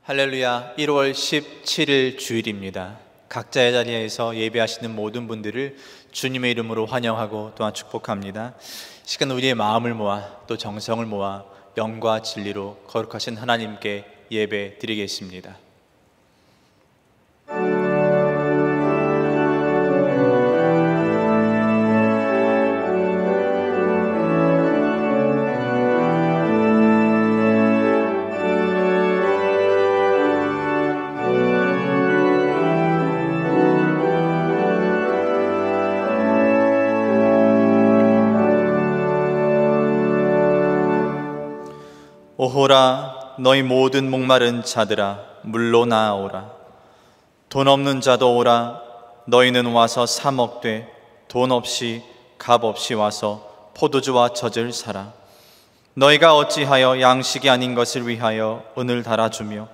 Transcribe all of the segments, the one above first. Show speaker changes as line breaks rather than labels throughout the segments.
할렐루야. 1월 17일 주일입니다. 각자의 자리에서 예배하시는 모든 분들을 주님의 이름으로 환영하고 또한 축복합니다. 시간 우리의 마음을 모아 또 정성을 모아 영과 진리로 거룩하신 하나님께 예배 드리겠습니다. 오호라, 너희 모든 목마른 자들아 물로 나아오라. 돈 없는 자도 오라. 너희는 와서 사 먹되 돈 없이 값 없이 와서 포도주와 젖을 사라. 너희가 어찌하여 양식이 아닌 것을 위하여 은을 달아주며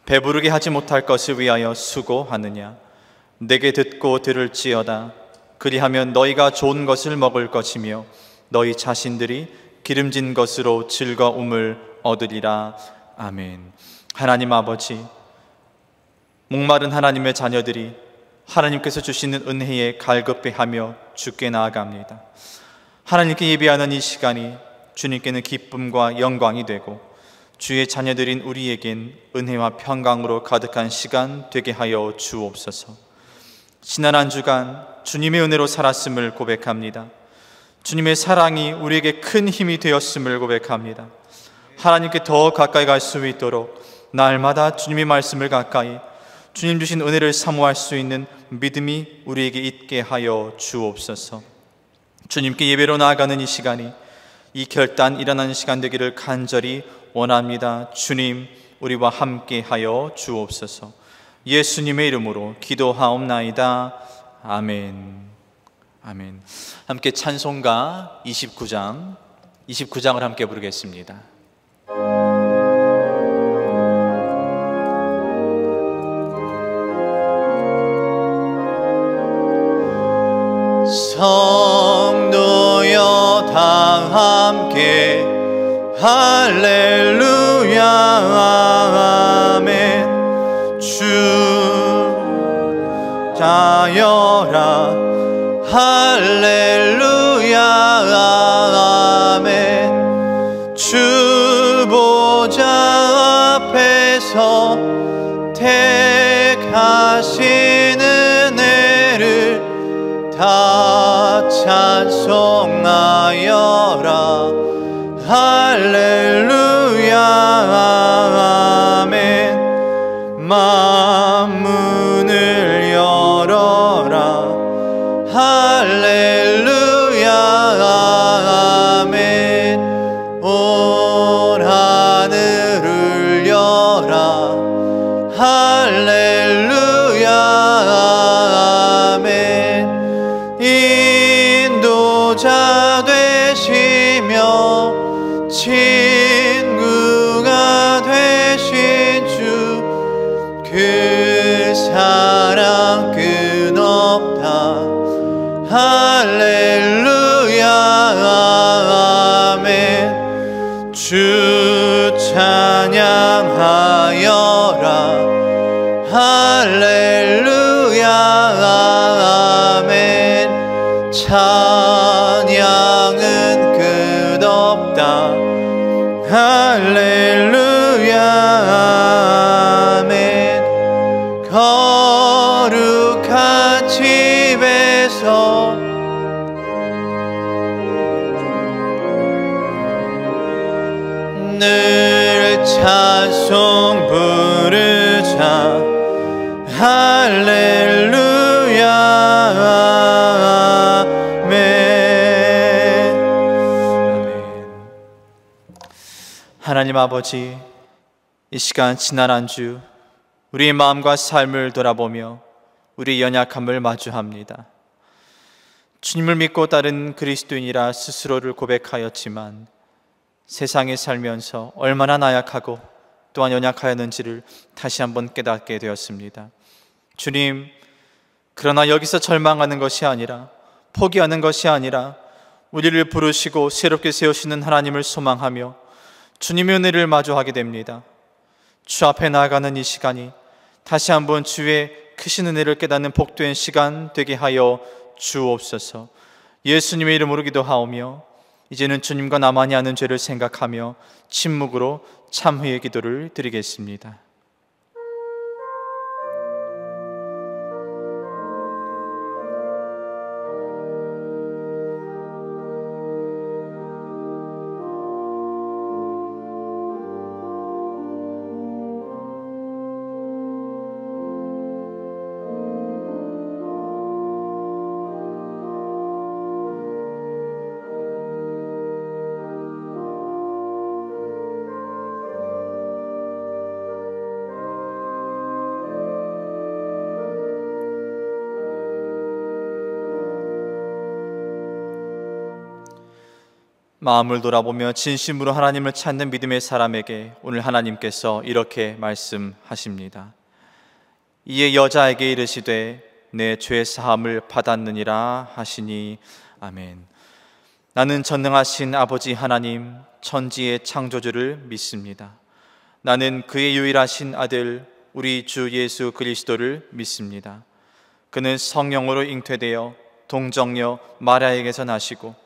배부르게 하지 못할 것을 위하여 수고하느냐. 내게 듣고 들을지어다. 그리하면 너희가 좋은 것을 먹을 것이며 너희 자신들이 기름진 것으로 즐거움을 얻으리라. 아멘. 하나님 아버지, 목마른 하나님의 자녀들이 하나님께서 주시는 은혜에 갈급해하며 주께 나아갑니다. 하나님께 예배하는 이 시간이 주님께는 기쁨과 영광이 되고 주의 자녀들인 우리에겐 은혜와 평강으로 가득한 시간 되게 하여 주옵소서. 지난 한 주간 주님의 은혜로 살았음을 고백합니다. 주님의 사랑이 우리에게 큰 힘이 되었음을 고백합니다. 하나님께 더 가까이 갈 수 있도록 날마다 주님의 말씀을 가까이, 주님 주신 은혜를 사모할 수 있는 믿음이 우리에게 있게 하여 주옵소서. 주님께 예배로 나아가는 이 시간이 이 결단 일어나는 시간 되기를 간절히 원합니다. 주님, 우리와 함께 하여 주옵소서. 예수님의 이름으로 기도하옵나이다. 아멘. 아멘. 함께 찬송가 29장을 함께 부르겠습니다. 성도여 다 함께 할렐루야 아멘. 주 자여라 할렐루야 아멘. 주 보좌 앞에서 택하신 은혜를 다 찬송하여라 할렐루야 아멘. 만문을 열어라 할렐루야 아멘. 온 하늘을 열라 할렐루야 아멘. 인도자 되시며 친구가 되신 주, 그 사랑 끝없다 할렐루야 아멘. 주 찬양하여라 할렐루야 아멘. 찬양은 끝없다 할렐루야 아멘. 거룩한 집에서 늘 찬송 부르자 할렐루야 아멘. 하나님 아버지, 이 시간 지난 한 주 우리의 마음과 삶을 돌아보며 우리의 연약함을 마주합니다. 주님을 믿고 따른 그리스도인이라 스스로를 고백하였지만 세상에 살면서 얼마나 나약하고 또한 연약하였는지를 다시 한번 깨닫게 되었습니다. 주님, 그러나 여기서 절망하는 것이 아니라, 포기하는 것이 아니라 우리를 부르시고 새롭게 세우시는 하나님을 소망하며 주님의 은혜를 마주하게 됩니다. 주 앞에 나아가는 이 시간이 다시 한번 주의 크신 은혜를 깨닫는 복된 시간 되게 하여 주옵소서. 예수님의 이름으로 기도하오며 이제는 주님과 나만이 아는 죄를 생각하며 침묵으로 참회의 기도를 드리겠습니다. 마음을 돌아보며 진심으로 하나님을 찾는 믿음의 사람에게 오늘 하나님께서 이렇게 말씀하십니다. 이에 여자에게 이르시되 내 죄 사함을 받았느니라 하시니 아멘. 나는 전능하신 아버지 하나님 천지의 창조주를 믿습니다. 나는 그의 유일하신 아들 우리 주 예수 그리스도를 믿습니다. 그는 성령으로 잉태되어 동정녀 마리아에게서 나시고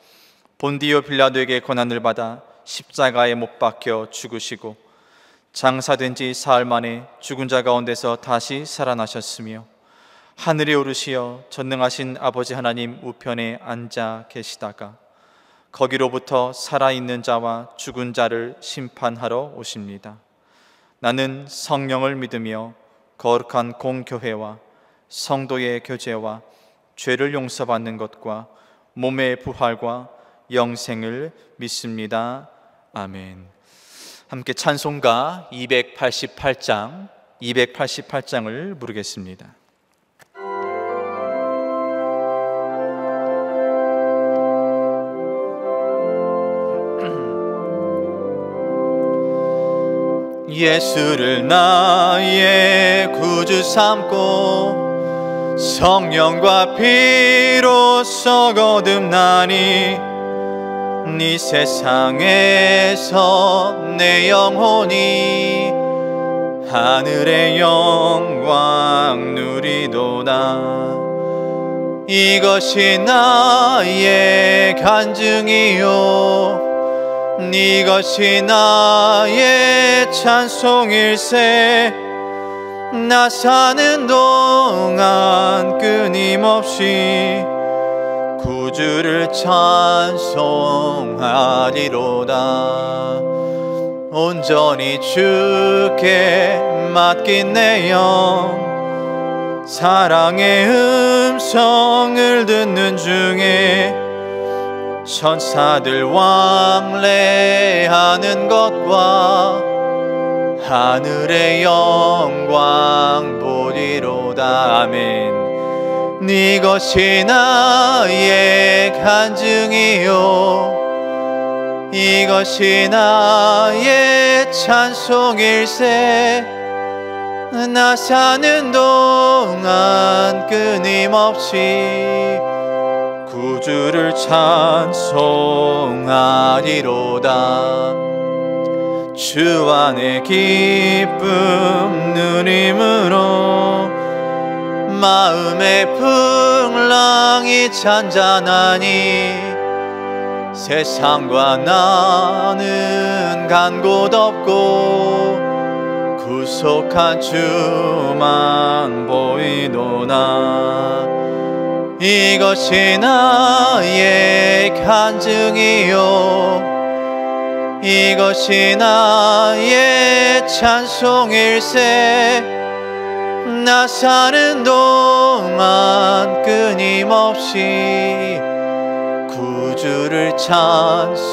본디오 빌라도에게 고난을 받아 십자가에 못 박혀 죽으시고 장사된 지 사흘 만에 죽은 자 가운데서 다시 살아나셨으며 하늘에 오르시어 전능하신 아버지 하나님 우편에 앉아 계시다가 거기로부터 살아있는 자와 죽은 자를 심판하러 오십니다. 나는 성령을 믿으며 거룩한 공교회와 성도의 교제와 죄를 용서받는 것과 몸의 부활과 영생을 믿습니다. 아멘. 함께 찬송가 288장을 부르겠습니다. 예수를 나의 구주 삼고 성령과 피로써 거듭나니 이 세상에서 내 영혼이 하늘의 영광 누리도다. 이것이 나의 간증이요 이것이 나의 찬송일세. 나 사는 동안 끊임없이 구주를 찬송하리로다. 온전히 주께 맡긴 내 영 사랑의 음성을 듣는 중에 천사들 왕래하는 것과 하늘의 영광 보리로다. 아멘. 이것이 나의 간증이요 이것이 나의 찬송일세. 나 사는 동안 끊임없이 구주를 찬송하리로다. 주 안에 기쁨 누림으로 마음의 풍랑이 잔잔하니 세상과 나는 간 곳 없고 구속한 주만 보이노나. 이것이 나의 간증이요 이것이 나의 찬송일세. 나 사는 동안 끊임없이 구주를 찬송하리로다.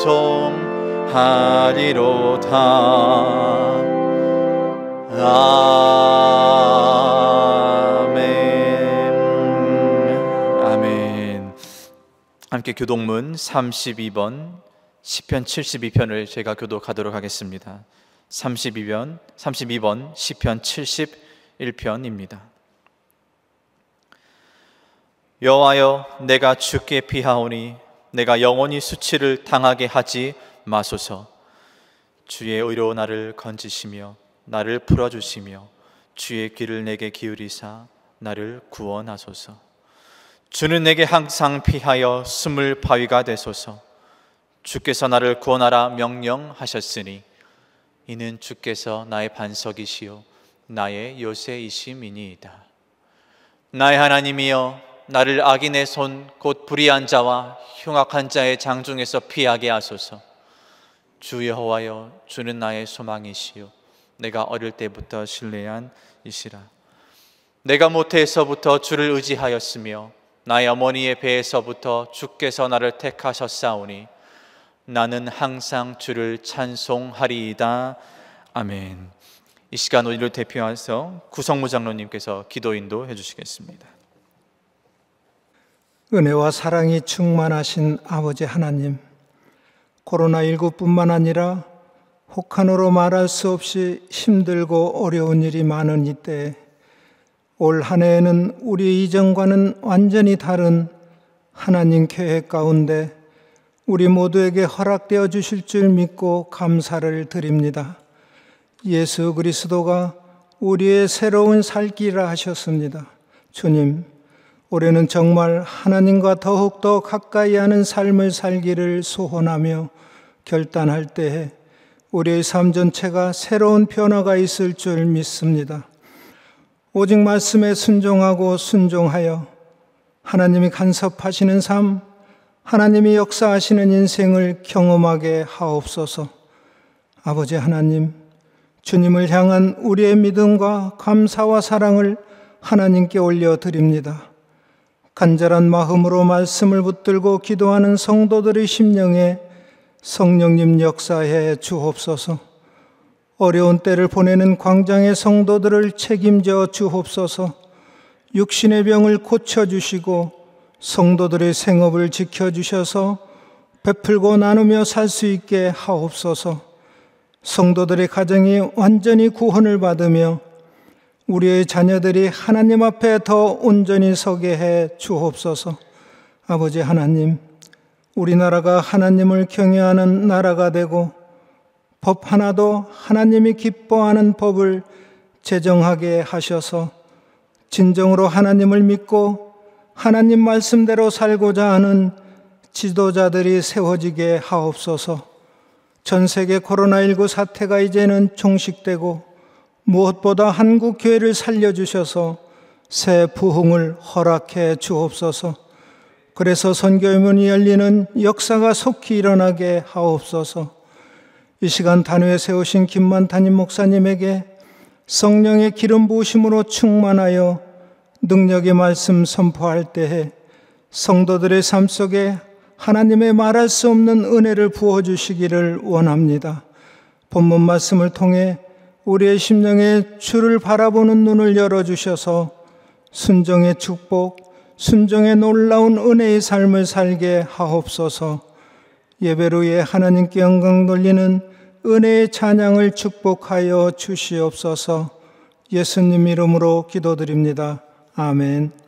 아멘. 아멘. 함께 교독문 32번 시편 72편을 제가 교독하도록 하겠습니다. 32번 시편 71편입니다. 여호와여, 내가 주께 피하오니 내가 영원히 수치를 당하게 하지 마소서. 주의 의로 나를 건지시며 나를 풀어주시며 주의 길을 내게 기울이사 나를 구원하소서. 주는 내게 항상 피하여 숨을 바위가 되소서. 주께서 나를 구원하라 명령하셨으니 이는 주께서 나의 반석이시요 나의 요새이심이니이다. 나의 하나님이여, 나를 악인의 손 곧 불의한 자와 흉악한 자의 장중에서 피하게 하소서. 주 여호와여, 주는 나의 소망이시요 내가 어릴 때부터 신뢰한 이시라. 내가 모태에서부터 주를 의지하였으며 나의 어머니의 배에서부터 주께서 나를 택하셨사오니 나는 항상 주를 찬송하리이다. 아멘. 이 시간 우리를 대표해서 구성무 장로님께서 기도 인도해 주시겠습니다.
은혜와 사랑이 충만하신 아버지 하나님, 코로나19뿐만 아니라 혹한으로 말할 수 없이 힘들고 어려운 일이 많은 이때에 올 한 해에는 우리 이전과는 완전히 다른 하나님 계획 가운데 우리 모두에게 허락되어 주실 줄 믿고 감사를 드립니다. 예수 그리스도가 우리의 새로운 살기라 하셨습니다. 주님, 올해는 정말 하나님과 더욱더 가까이 하는 삶을 살기를 소원하며 결단할 때에 우리의 삶 전체가 새로운 변화가 있을 줄 믿습니다. 오직 말씀에 순종하고 순종하여 하나님이 간섭하시는 삶, 하나님이 역사하시는 인생을 경험하게 하옵소서. 아버지 하나님, 주님을 향한 우리의 믿음과 감사와 사랑을 하나님께 올려드립니다. 간절한 마음으로 말씀을 붙들고 기도하는 성도들의 심령에 성령님 역사해 주옵소서. 어려운 때를 보내는 광장의 성도들을 책임져 주옵소서. 육신의 병을 고쳐주시고 성도들의 생업을 지켜주셔서 베풀고 나누며 살 수 있게 하옵소서. 성도들의 가정이 완전히 구원을 받으며 우리의 자녀들이 하나님 앞에 더 온전히 서게 해 주옵소서. 아버지 하나님, 우리나라가 하나님을 경외하는 나라가 되고 법 하나도 하나님이 기뻐하는 법을 제정하게 하셔서 진정으로 하나님을 믿고 하나님 말씀대로 살고자 하는 지도자들이 세워지게 하옵소서. 전 세계 코로나19 사태가 이제는 종식되고 무엇보다 한국 교회를 살려주셔서 새 부흥을 허락해 주옵소서. 그래서 선교의 문이 열리는 역사가 속히 일어나게 하옵소서. 이 시간 단위에 세우신 김만 담임 목사님에게 성령의 기름 부으심으로 충만하여 능력의 말씀 선포할 때에 성도들의 삶 속에 하나님의 말할 수 없는 은혜를 부어주시기를 원합니다. 본문 말씀을 통해 우리의 심령에 주를 바라보는 눈을 열어주셔서 순종의 축복, 순종의 놀라운 은혜의 삶을 살게 하옵소서. 예배로 위해 하나님께 영광 돌리는 은혜의 찬양을 축복하여 주시옵소서. 예수님 이름으로 기도드립니다. 아멘.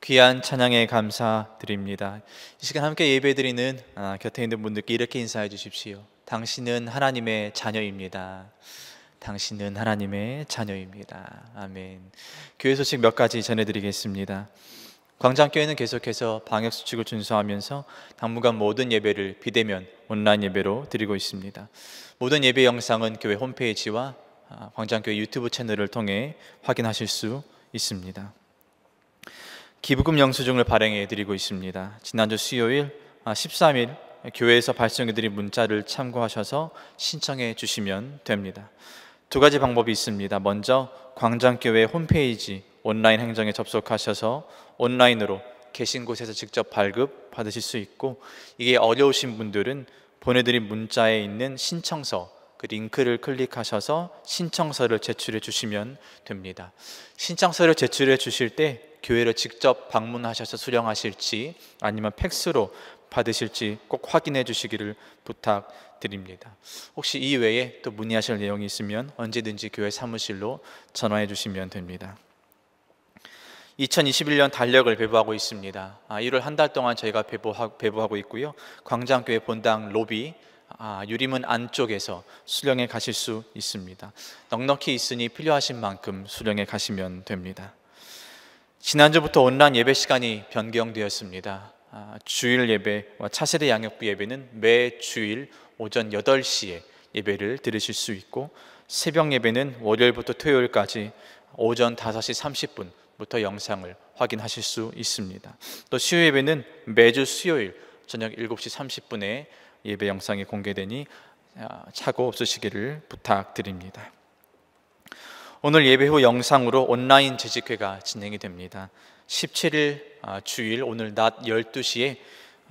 귀한 찬양에 감사드립니다. 이 시간 함께 예배드리는 곁에 있는 분들께 이렇게 인사해 주십시오. 당신은 하나님의 자녀입니다. 당신은 하나님의 자녀입니다. 아멘. 교회 소식 몇 가지 전해드리겠습니다. 광장교회는 계속해서 방역수칙을 준수하면서 당분간 모든 예배를 비대면 온라인 예배로 드리고 있습니다. 모든 예배 영상은 교회 홈페이지와 광장교회 유튜브 채널을 통해 확인하실 수 있습니다. 기부금 영수증을 발행해 드리고 있습니다. 지난주 수요일 13일 교회에서 발송해 드린 문자를 참고하셔서 신청해 주시면 됩니다. 두 가지 방법이 있습니다. 먼저 광장교회 홈페이지 온라인 행정에 접속하셔서 온라인으로 계신 곳에서 직접 발급 받으실 수 있고, 이게 어려우신 분들은 보내드린 문자에 있는 신청서 그 링크를 클릭하셔서 신청서를 제출해 주시면 됩니다. 신청서를 제출해 주실 때 교회를 직접 방문하셔서 수령하실지 아니면 팩스로 받으실지 꼭 확인해 주시기를 부탁드립니다. 혹시 이 외에 또 문의하실 내용이 있으면 언제든지 교회 사무실로 전화해 주시면 됩니다. 2021년 달력을 배부하고 있습니다. 1월 한 달 동안 저희가 배부하고 있고요. 광장교회 본당 로비 유리문 안쪽에서 수령해 가실 수 있습니다. 넉넉히 있으니 필요하신 만큼 수령해 가시면 됩니다. 지난주부터 온라인 예배 시간이 변경되었습니다. 주일 예배와 차세대 양육부 예배는 매 주일 오전 8시에 예배를 들으실 수 있고, 새벽 예배는 월요일부터 토요일까지 오전 5시 30분부터 영상을 확인하실 수 있습니다. 또 수요 예배는 매주 수요일 저녁 7시 30분에 예배 영상이 공개되니 착오 없으시기를 부탁드립니다. 오늘 예배 후 영상으로 온라인 재직회가 진행이 됩니다. 17일 주일 오늘 낮 12시에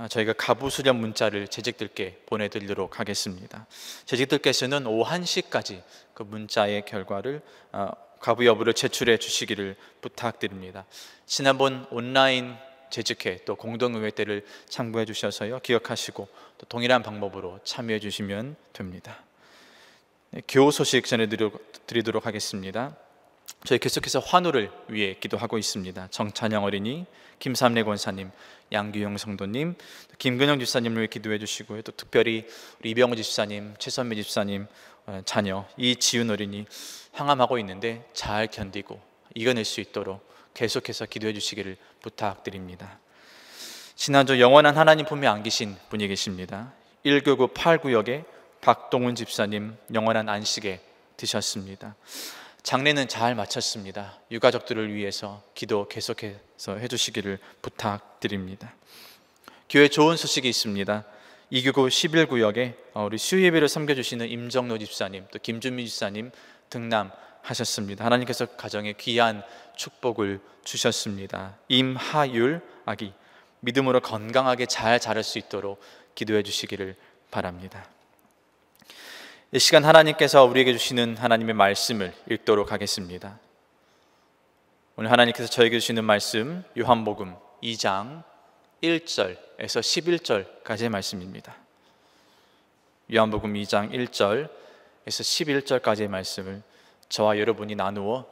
저희가 가부 수련 문자를 재직들께 보내드리도록 하겠습니다. 재직들께서는 오후 1시까지 그 문자의 결과를 가부 여부를 제출해 주시기를 부탁드립니다. 지난번 온라인 재직회 또 공동의회 때를 참고해 주셔서요, 기억하시고 또 동일한 방법으로 참여해 주시면 됩니다. 교우 소식 전해드리도록 하겠습니다. 저희 계속해서 환우를 위해 기도하고 있습니다. 정찬영 어린이, 김삼래 권사님, 양규영 성도님, 김근영 집사님을 위해 기도해 주시고요. 또 특별히 우리 이병호 집사님, 최선미 집사님 자녀 이지훈 어린이 항암하고 있는데 잘 견디고 이겨낼 수 있도록 계속해서 기도해 주시기를 부탁드립니다. 지난주 영원한 하나님 품에 안기신 분이 계십니다. 199 8구역에 박동훈 집사님 영원한 안식에 드셨습니다. 장례는 잘 마쳤습니다. 유가족들을 위해서 기도 계속해서 해주시기를 부탁드립니다. 교회 좋은 소식이 있습니다. 299 11구역에 우리 수요예배를 섬겨주시는 임정로 집사님, 또 김준미 집사님 등남하셨습니다. 하나님께서 가정에 귀한 축복을 주셨습니다. 임하율 아기 믿음으로 건강하게 잘 자랄 수 있도록 기도해 주시기를 바랍니다. 이 시간 하나님께서 우리에게 주시는 하나님의 말씀을 읽도록 하겠습니다. 오늘 하나님께서 저에게 주시는 말씀 요한복음 2장 1절에서 11절까지의 말씀입니다. 요한복음 2장 1절에서 11절까지의 말씀을 저와 여러분이 나누어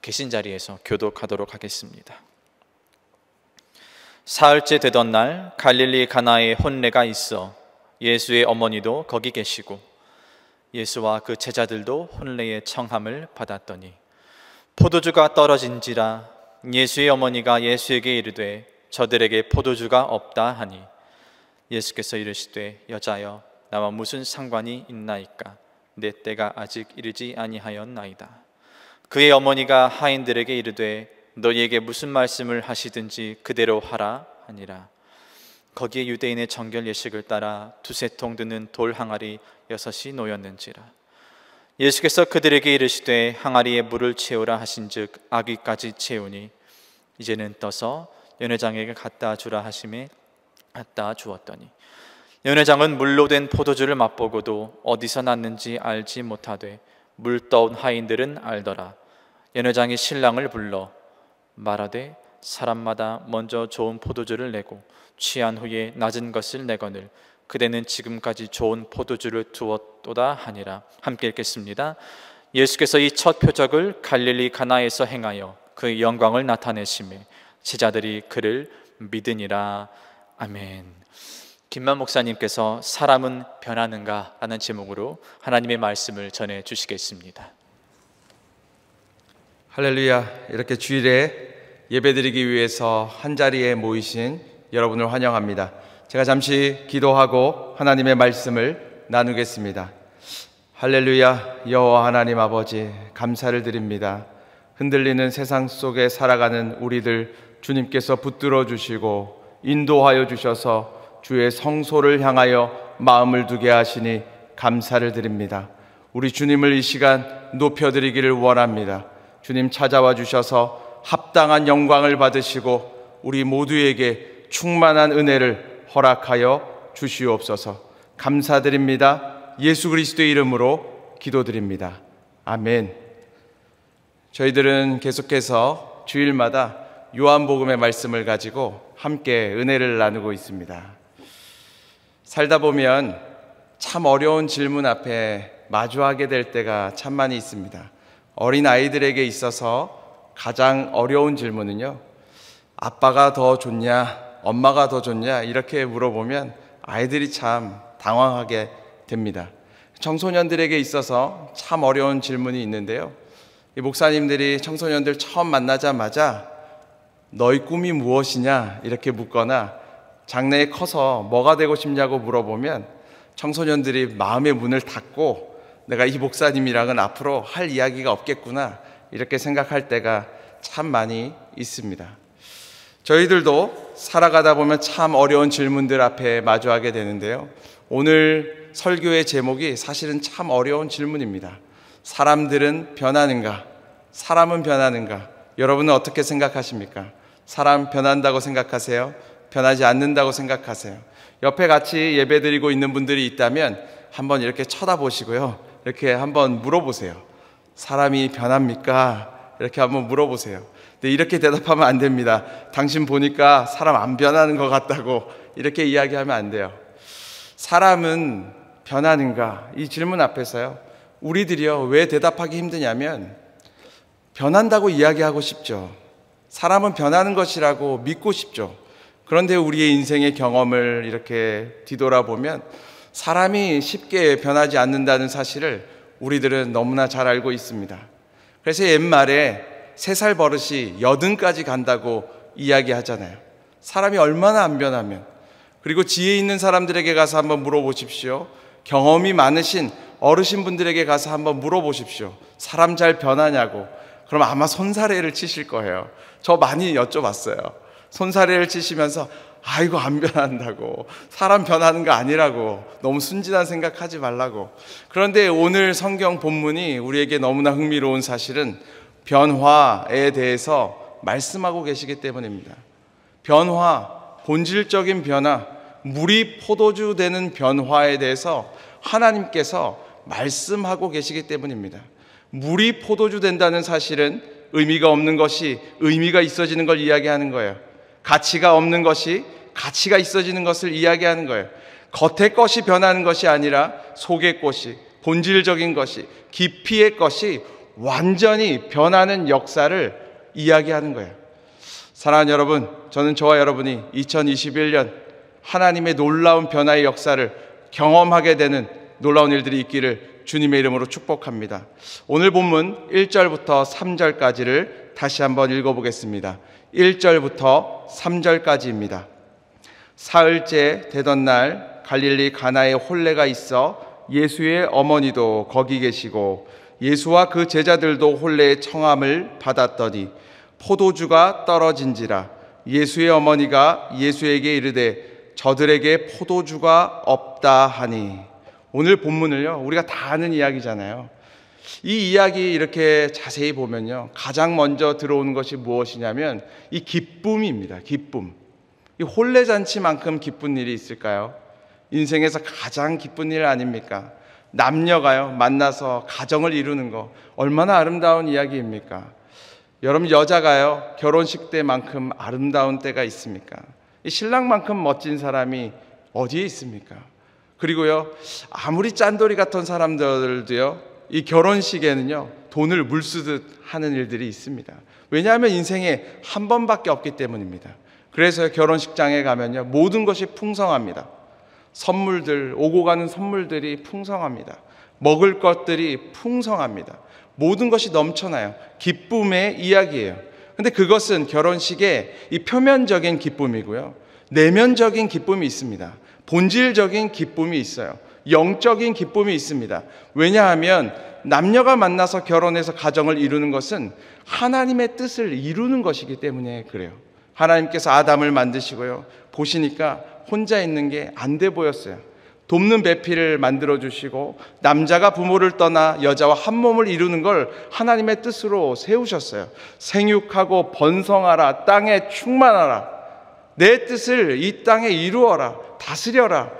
계신 자리에서 교독하도록 하겠습니다. 사흘째 되던 날 갈릴리 가나에 혼례가 있어 예수의 어머니도 거기 계시고 예수와 그 제자들도 혼례의 청함을 받았더니 포도주가 떨어진지라 예수의 어머니가 예수에게 이르되 저들에게 포도주가 없다 하니 예수께서 이르시되 여자여 나와 무슨 상관이 있나이까 내 때가 아직 이르지 아니하였나이다. 그의 어머니가 하인들에게 이르되 너희에게 무슨 말씀을 하시든지 그대로 하라 하니라. 거기에 유대인의 정결 예식을 따라 두세 통 드는 돌 항아리 6이 놓였는지라. 예수께서 그들에게 이르시되 항아리에 물을 채우라 하신즉 아귀까지 채우니 이제는 떠서 연회장에게 갖다 주라 하심에 갖다 주었더니 연회장은 물로 된 포도주를 맛보고도 어디서 났는지 알지 못하되 물 떠온 하인들은 알더라. 연회장이 신랑을 불러 말하되 사람마다 먼저 좋은 포도주를 내고 취한 후에 낮은 것을 내거늘 그대는 지금까지 좋은 포도주를 두었도다 하니라. 함께 읽겠습니다. 예수께서 이 첫 표적을 갈릴리 가나에서 행하여 그 영광을 나타내시매 제자들이 그를 믿으니라. 아멘. 김만 목사님께서 사람은 변하는가 라는 제목으로 하나님의 말씀을 전해 주시겠습니다.
할렐루야. 이렇게 주일에 예배드리기 위해서 한자리에 모이신 여러분을 환영합니다. 제가 잠시 기도하고 하나님의 말씀을 나누겠습니다. 할렐루야. 여호와 하나님 아버지 감사를 드립니다. 흔들리는 세상 속에 살아가는 우리들 주님께서 붙들어 주시고 인도하여 주셔서 주의 성소를 향하여 마음을 두게 하시니 감사를 드립니다. 우리 주님을 이 시간 높여드리기를 원합니다. 주님 찾아와 주셔서 합당한 영광을 받으시고 우리 모두에게 충만한 은혜를 허락하여 주시옵소서. 감사드립니다. 예수 그리스도의 이름으로 기도드립니다. 아멘. 저희들은 계속해서 주일마다 요한복음의 말씀을 가지고 함께 은혜를 나누고 있습니다. 살다 보면 참 어려운 질문 앞에 마주하게 될 때가 참 많이 있습니다. 어린 아이들에게 있어서 가장 어려운 질문은요, 아빠가 더 좋냐 엄마가 더 좋냐 이렇게 물어보면 아이들이 참 당황하게 됩니다. 청소년들에게 있어서 참 어려운 질문이 있는데요, 이 목사님들이 청소년들 처음 만나자마자 너의 꿈이 무엇이냐 이렇게 묻거나 장래에 커서 뭐가 되고 싶냐고 물어보면 청소년들이 마음의 문을 닫고 내가 이 목사님이랑은 앞으로 할 이야기가 없겠구나 이렇게 생각할 때가 참 많이 있습니다. 저희들도 살아가다 보면 참 어려운 질문들 앞에 마주하게 되는데요, 오늘 설교의 제목이 사실은 참 어려운 질문입니다. 사람들은 변하는가? 사람은 변하는가? 여러분은 어떻게 생각하십니까? 사람 변한다고 생각하세요? 변하지 않는다고 생각하세요? 옆에 같이 예배드리고 있는 분들이 있다면 한번 이렇게 쳐다보시고요, 이렇게 한번 물어보세요. 사람이 변합니까? 이렇게 한번 물어보세요. 근데 이렇게 대답하면 안 됩니다. 당신 보니까 사람 안 변하는 것 같다고 이렇게 이야기하면 안 돼요. 사람은 변하는가? 이 질문 앞에서요, 우리들이요, 왜 대답하기 힘드냐면 변한다고 이야기하고 싶죠. 사람은 변하는 것이라고 믿고 싶죠. 그런데 우리의 인생의 경험을 이렇게 뒤돌아보면 사람이 쉽게 변하지 않는다는 사실을 우리들은 너무나 잘 알고 있습니다. 그래서 옛말에 3살 버릇이 80까지 간다고 이야기하잖아요. 사람이 얼마나 안 변하면. 그리고 지혜 있는 사람들에게 가서 한번 물어보십시오. 경험이 많으신 어르신분들에게 가서 한번 물어보십시오. 사람 잘 변하냐고. 그럼 아마 손사래를 치실 거예요. 저 많이 여쭤봤어요. 손사래를 치시면서 아이고 안 변한다고, 사람 변하는 거 아니라고, 너무 순진한 생각하지 말라고. 그런데 오늘 성경 본문이 우리에게 너무나 흥미로운 사실은 변화에 대해서 말씀하고 계시기 때문입니다. 변화, 본질적인 변화, 물이 포도주 되는 변화에 대해서 하나님께서 말씀하고 계시기 때문입니다. 물이 포도주 된다는 사실은 의미가 없는 것이 의미가 있어지는 걸 이야기하는 거예요. 가치가 없는 것이 가치가 있어지는 것을 이야기하는 거예요. 겉의 것이 변하는 것이 아니라 속의 것이, 본질적인 것이, 깊이의 것이 완전히 변하는 역사를 이야기하는 거예요. 사랑하는 여러분, 저는 저와 여러분이 2021년 하나님의 놀라운 변화의 역사를 경험하게 되는 놀라운 일들이 있기를 주님의 이름으로 축복합니다. 오늘 본문 1절부터 3절까지를 다시 한번 읽어보겠습니다. 1절부터 3절까지입니다. 사흘째 되던 날 갈릴리 가나에 혼례가 있어 예수의 어머니도 거기 계시고 예수와 그 제자들도 혼례의 청함을 받았더니 포도주가 떨어진지라. 예수의 어머니가 예수에게 이르되 저들에게 포도주가 없다 하니. 오늘 본문을요, 우리가 다 아는 이야기잖아요. 이 이야기 이렇게 자세히 보면요, 가장 먼저 들어오는 것이 무엇이냐면 이 기쁨입니다. 기쁨. 이 혼례잔치만큼 기쁜 일이 있을까요? 인생에서 가장 기쁜 일 아닙니까? 남녀가요, 만나서 가정을 이루는 거 얼마나 아름다운 이야기입니까? 여러분, 여자가요, 결혼식 때만큼 아름다운 때가 있습니까? 이 신랑만큼 멋진 사람이 어디에 있습니까? 그리고요, 아무리 짠돌이 같은 사람들도요, 이 결혼식에는요, 돈을 물쓰듯 하는 일들이 있습니다. 왜냐하면 인생에 한 번밖에 없기 때문입니다. 그래서 결혼식장에 가면요, 모든 것이 풍성합니다. 선물들, 오고 가는 선물들이 풍성합니다. 먹을 것들이 풍성합니다. 모든 것이 넘쳐나요. 기쁨의 이야기예요. 근데 그것은 결혼식의 이 표면적인 기쁨이고요, 내면적인 기쁨이 있습니다. 본질적인 기쁨이 있어요. 영적인 기쁨이 있습니다. 왜냐하면 남녀가 만나서 결혼해서 가정을 이루는 것은 하나님의 뜻을 이루는 것이기 때문에 그래요. 하나님께서 아담을 만드시고요, 보시니까 혼자 있는 게 안 돼 보였어요. 돕는 배필을 만들어 주시고 남자가 부모를 떠나 여자와 한 몸을 이루는 걸 하나님의 뜻으로 세우셨어요. 생육하고 번성하라, 땅에 충만하라, 내 뜻을 이 땅에 이루어라, 다스려라.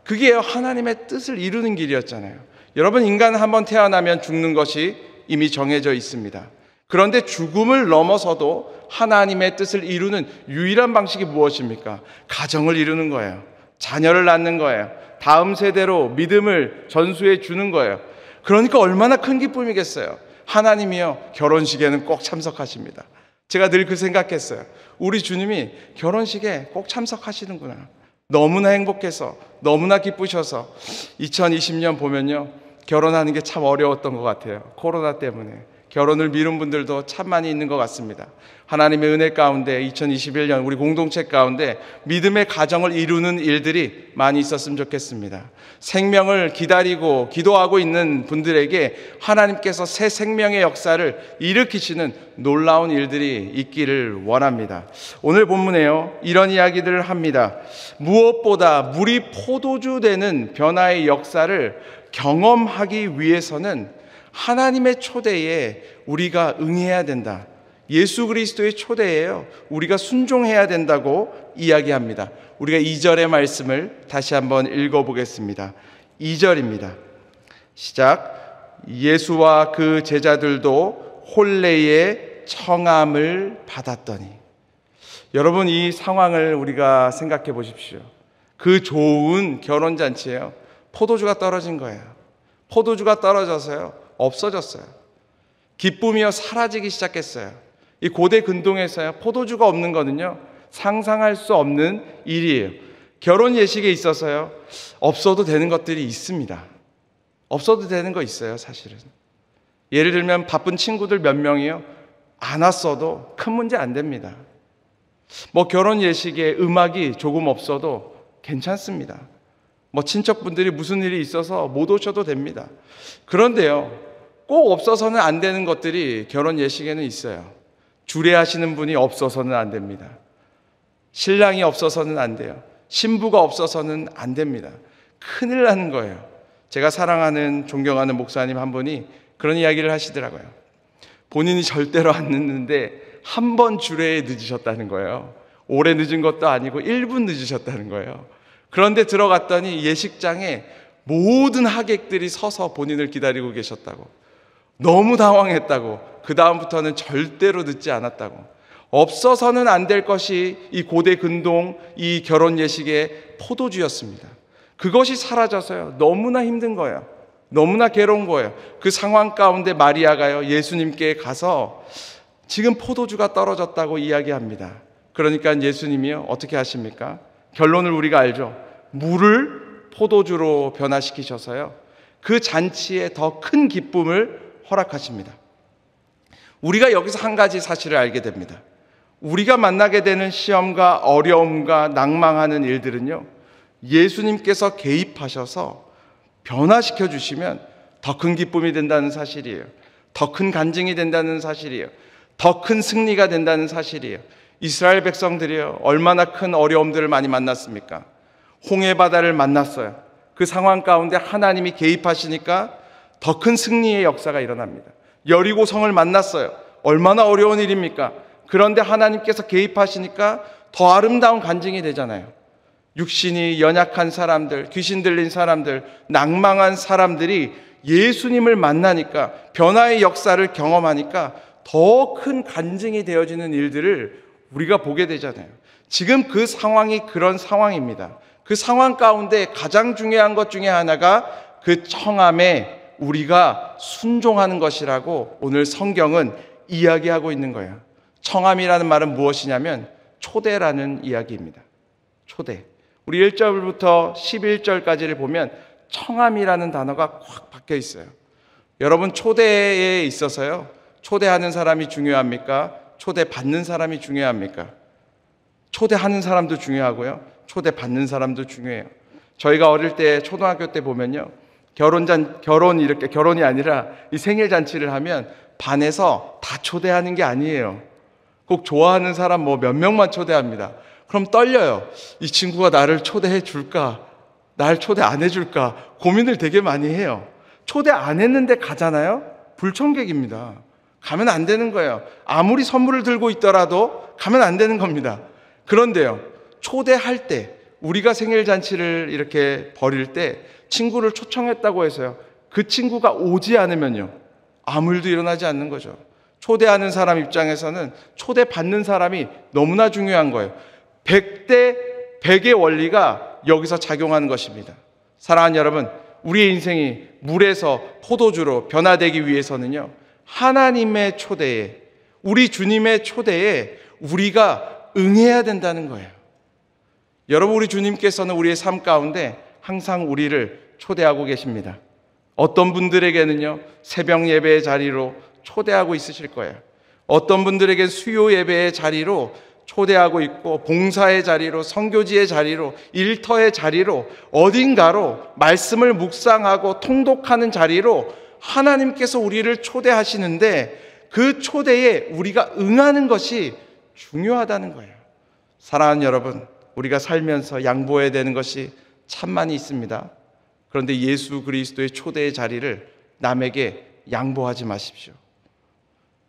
그게 하나님의 뜻을 이루는 길이었잖아요. 여러분, 인간은 한번 태어나면 죽는 것이 이미 정해져 있습니다. 그런데 죽음을 넘어서도 하나님의 뜻을 이루는 유일한 방식이 무엇입니까? 가정을 이루는 거예요. 자녀를 낳는 거예요. 다음 세대로 믿음을 전수해 주는 거예요. 그러니까 얼마나 큰 기쁨이겠어요. 하나님이요, 결혼식에는 꼭 참석하십니다. 제가 늘 그 생각했어요. 우리 주님이 결혼식에 꼭 참석하시는구나. 너무나 행복해서, 너무나 기쁘셔서 2020년 보면요, 결혼하는 게 참 어려웠던 것 같아요. 코로나 때문에 결혼을 미룬 분들도 참 많이 있는 것 같습니다. 하나님의 은혜 가운데 2021년 우리 공동체 가운데 믿음의 가정을 이루는 일들이 많이 있었으면 좋겠습니다. 생명을 기다리고 기도하고 있는 분들에게 하나님께서 새 생명의 역사를 일으키시는 놀라운 일들이 있기를 원합니다. 오늘 본문에요, 이런 이야기들을 합니다. 무엇보다 물이 포도주 되는 변화의 역사를 경험하기 위해서는 하나님의 초대에 우리가 응해야 된다. 예수 그리스도의 초대예요. 우리가 순종해야 된다고 이야기합니다. 우리가 2절의 말씀을 다시 한번 읽어보겠습니다. 2절입니다. 시작. 예수와 그 제자들도 혼례의 청함을 받았더니. 여러분, 이 상황을 우리가 생각해 보십시오. 그 좋은 결혼잔치예요. 포도주가 떨어진 거예요. 포도주가 떨어져서요, 없어졌어요. 기쁨이요, 사라지기 시작했어요. 이 고대 근동에서요, 포도주가 없는 거는요, 상상할 수 없는 일이에요. 결혼 예식에 있어서요, 없어도 되는 것들이 있습니다. 없어도 되는 거 있어요, 사실은. 예를 들면 바쁜 친구들 몇 명이요, 안 왔어도 큰 문제 안 됩니다. 결혼 예식에 음악이 조금 없어도 괜찮습니다. 친척분들이 무슨 일이 있어서 못 오셔도 됩니다. 그런데요, 꼭 없어서는 안 되는 것들이 결혼 예식에는 있어요. 주례하시는 분이 없어서는 안 됩니다. 신랑이 없어서는 안 돼요. 신부가 없어서는 안 됩니다. 큰일 나는 거예요. 제가 사랑하는, 존경하는 목사님 한 분이 그런 이야기를 하시더라고요. 본인이 절대로 안 늦는데 한 번 주례에 늦으셨다는 거예요. 오래 늦은 것도 아니고 1분 늦으셨다는 거예요. 그런데 들어갔더니 예식장에 모든 하객들이 서서 본인을 기다리고 계셨다고. 너무 당황했다고. 그 다음부터는 절대로 늦지 않았다고. 없어서는 안 될 것이 이 고대 근동 이 결혼 예식의 포도주였습니다. 그것이 사라져서요, 너무나 힘든 거예요. 너무나 괴로운 거예요. 그 상황 가운데 마리아가요, 예수님께 가서 지금 포도주가 떨어졌다고 이야기합니다. 그러니까 예수님이요, 어떻게 하십니까? 결론을 우리가 알죠. 물을 포도주로 변화시키셔서요, 그 잔치에 더 큰 기쁨을 허락하십니다. 우리가 여기서 한 가지 사실을 알게 됩니다. 우리가 만나게 되는 시험과 어려움과 낭망하는 일들은요, 예수님께서 개입하셔서 변화시켜 주시면 더 큰 기쁨이 된다는 사실이에요. 더 큰 간증이 된다는 사실이에요. 더 큰 승리가 된다는 사실이에요. 이스라엘 백성들이요, 얼마나 큰 어려움들을 많이 만났습니까? 홍해 바다를 만났어요. 그 상황 가운데 하나님이 개입하시니까 더 큰 승리의 역사가 일어납니다. 여리고 성을 만났어요. 얼마나 어려운 일입니까? 그런데 하나님께서 개입하시니까 더 아름다운 간증이 되잖아요. 육신이 연약한 사람들, 귀신 들린 사람들, 낭망한 사람들이 예수님을 만나니까, 변화의 역사를 경험하니까 더 큰 간증이 되어지는 일들을 우리가 보게 되잖아요. 지금 그 상황이 그런 상황입니다. 그 상황 가운데 가장 중요한 것 중에 하나가 그 청함에 우리가 순종하는 것이라고 오늘 성경은 이야기하고 있는 거예요. 청함이라는 말은 무엇이냐면 초대라는 이야기입니다. 초대. 우리 1절부터 11절까지를 보면 청함이라는 단어가 확 박혀 있어요. 여러분, 초대에 있어서요, 초대하는 사람이 중요합니까? 초대받는 사람이 중요합니까? 초대하는 사람도 중요하고요, 초대받는 사람도 중요해요. 저희가 어릴 때 초등학교 때 보면요, 결혼이 아니라 이 생일 잔치를 하면 반에서 다 초대하는 게 아니에요. 꼭 좋아하는 사람 몇 명만 초대합니다. 그럼 떨려요. 이 친구가 나를 초대해 줄까? 날 초대 안 해줄까? 고민을 되게 많이 해요. 초대 안 했는데 가잖아요? 불청객입니다. 가면 안 되는 거예요. 아무리 선물을 들고 있더라도 가면 안 되는 겁니다. 그런데요, 초대할 때, 우리가 생일 잔치를 이렇게 벌일 때 친구를 초청했다고 해서요, 그 친구가 오지 않으면요, 아무 일도 일어나지 않는 거죠. 초대하는 사람 입장에서는 초대받는 사람이 너무나 중요한 거예요. 100대 100의 원리가 여기서 작용하는 것입니다. 사랑하는 여러분, 우리의 인생이 물에서 포도주로 변화되기 위해서는요, 하나님의 초대에, 우리 주님의 초대에 우리가 응해야 된다는 거예요. 여러분, 우리 주님께서는 우리의 삶 가운데 항상 우리를 초대하고 계십니다. 어떤 분들에게는요, 새벽 예배의 자리로 초대하고 있으실 거예요. 어떤 분들에게는 수요 예배의 자리로 초대하고 있고, 봉사의 자리로, 선교지의 자리로, 일터의 자리로, 어딘가로 말씀을 묵상하고 통독하는 자리로 하나님께서 우리를 초대하시는데, 그 초대에 우리가 응하는 것이 중요하다는 거예요. 사랑하는 여러분, 우리가 살면서 양보해야 되는 것이 참 많이 있습니다. 그런데 예수 그리스도의 초대의 자리를 남에게 양보하지 마십시오.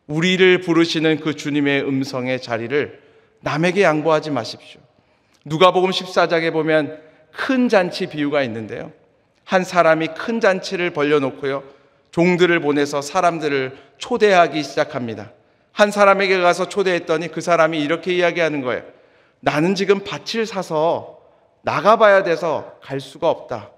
우리를 부르시는 그 주님의 음성의 자리를 남에게 양보하지 마십시오. 누가복음 14장에 보면 큰 잔치 비유가 있는데요, 한 사람이 큰 잔치를 벌려놓고요, 종들을 보내서 사람들을 초대하기 시작합니다. 한 사람에게 가서 초대했더니 그 사람이 이렇게 이야기하는 거예요. 나는 지금 밭을 사서 나가봐야 돼서 갈 수가 없다.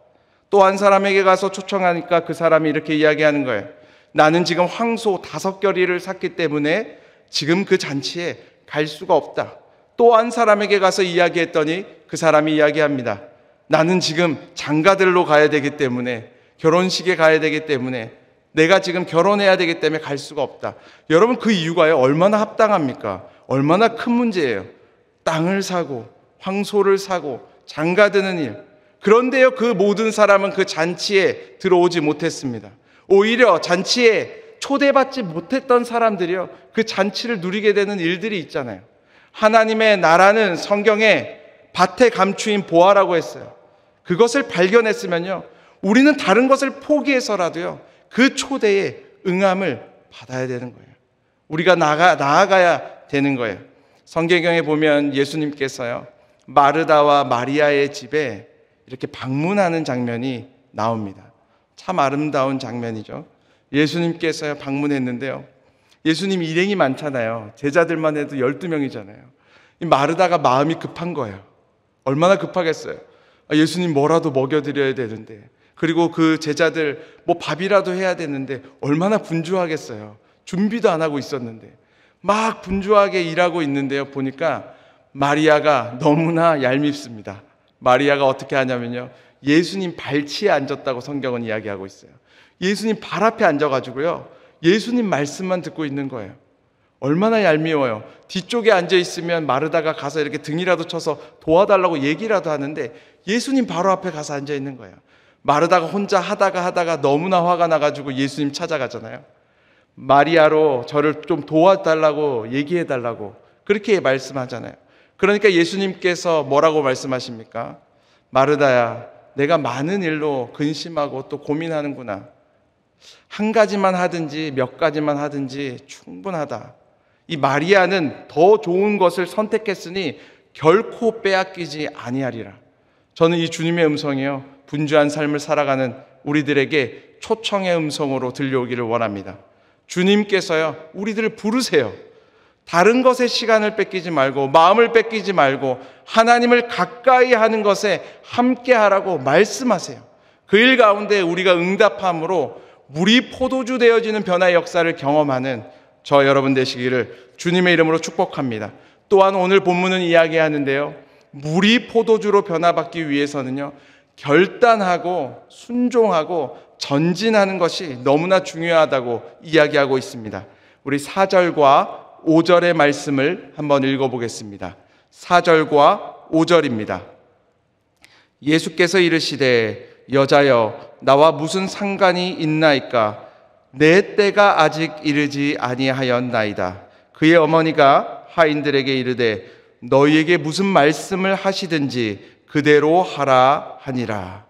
또 한 사람에게 가서 초청하니까 그 사람이 이렇게 이야기하는 거예요. 나는 지금 황소 5겨리를 샀기 때문에 지금 그 잔치에 갈 수가 없다. 또 한 사람에게 가서 이야기했더니 그 사람이 이야기합니다. 나는 지금 장가들로 가야 되기 때문에, 결혼식에 가야 되기 때문에, 내가 지금 결혼해야 되기 때문에 갈 수가 없다. 여러분, 그 이유가요, 얼마나 합당합니까? 얼마나 큰 문제예요. 땅을 사고 황소를 사고 장가드는 일. 그런데요, 그 모든 사람은 그 잔치에 들어오지 못했습니다. 오히려 잔치에 초대받지 못했던 사람들이요, 그 잔치를 누리게 되는 일들이 있잖아요. 하나님의 나라는 성경에 밭에 감추인 보화라고 했어요. 그것을 발견했으면요, 우리는 다른 것을 포기해서라도요, 그 초대에 응함을 받아야 되는 거예요. 우리가 나아가야 되는 거예요. 성경에 보면 예수님께서요, 마르다와 마리아의 집에 이렇게 방문하는 장면이 나옵니다. 참 아름다운 장면이죠. 예수님께서요, 방문했는데요, 예수님 일행이 많잖아요. 제자들만 해도 12명이잖아요. 이 마르다가 마음이 급한 거예요. 얼마나 급하겠어요. 예수님 뭐라도 먹여드려야 되는데, 그리고 그 제자들 뭐 밥이라도 해야 되는데 얼마나 분주하겠어요. 준비도 안 하고 있었는데 막 분주하게 일하고 있는데요, 보니까 마리아가 너무나 얄밉습니다. 마리아가 어떻게 하냐면요, 예수님 발치에 앉았다고 성경은 이야기하고 있어요. 예수님 발 앞에 앉아가지고요, 예수님 말씀만 듣고 있는 거예요. 얼마나 얄미워요. 뒤쪽에 앉아있으면 마르다가 가서 이렇게 등이라도 쳐서 도와달라고 얘기라도 하는데 예수님 바로 앞에 가서 앉아있는 거예요. 마르다가 혼자 하다가 너무나 화가 나가지고 예수님 찾아가잖아요. 마리아로 저를 좀 도와달라고 얘기해달라고 그렇게 말씀하잖아요. 그러니까 예수님께서 뭐라고 말씀하십니까? 마르다야, 내가 많은 일로 근심하고 또 고민하는구나. 한 가지만 하든지 몇 가지만 하든지 충분하다. 이 마리아는 더 좋은 것을 선택했으니 결코 빼앗기지 아니하리라. 저는 이 주님의 음성이요, 분주한 삶을 살아가는 우리들에게 초청의 음성으로 들려오기를 원합니다. 주님께서요, 우리들을 부르세요. 다른 것에 시간을 뺏기지 말고, 마음을 뺏기지 말고, 하나님을 가까이 하는 것에 함께 하라고 말씀하세요. 그 일 가운데 우리가 응답함으로 물이 포도주 되어지는 변화의 역사를 경험하는 저 여러분 되시기를 주님의 이름으로 축복합니다. 또한 오늘 본문은 이야기하는데요, 물이 포도주로 변화받기 위해서는요, 결단하고 순종하고 전진하는 것이 너무나 중요하다고 이야기하고 있습니다. 우리 4절과 5절의 말씀을 한번 읽어보겠습니다. 4절과 5절입니다. 예수께서 이르시되 여자여, 나와 무슨 상관이 있나이까? 내 때가 아직 이르지 아니하였나이다. 그의 어머니가 하인들에게 이르되 너희에게 무슨 말씀을 하시든지 그대로 하라 하니라.